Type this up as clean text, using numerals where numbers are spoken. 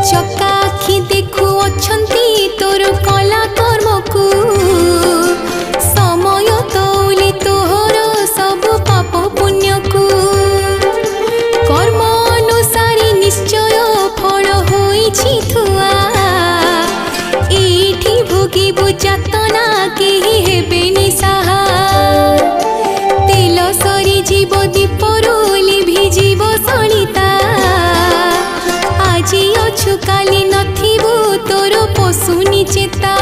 चका आखि देखु अछंती तोर कला कर्म को समय तौली तोहर सब पाप पुण्य को कर्म अनुसारी निश्चय फल होइछि थुआ एठी भोगिबु जातना केहि हेबेनि साहा तेल सरी जीव दीपरू लिभि जीव सलिता আজি অছু কালি নথিবু তোর পশুনি চেতা।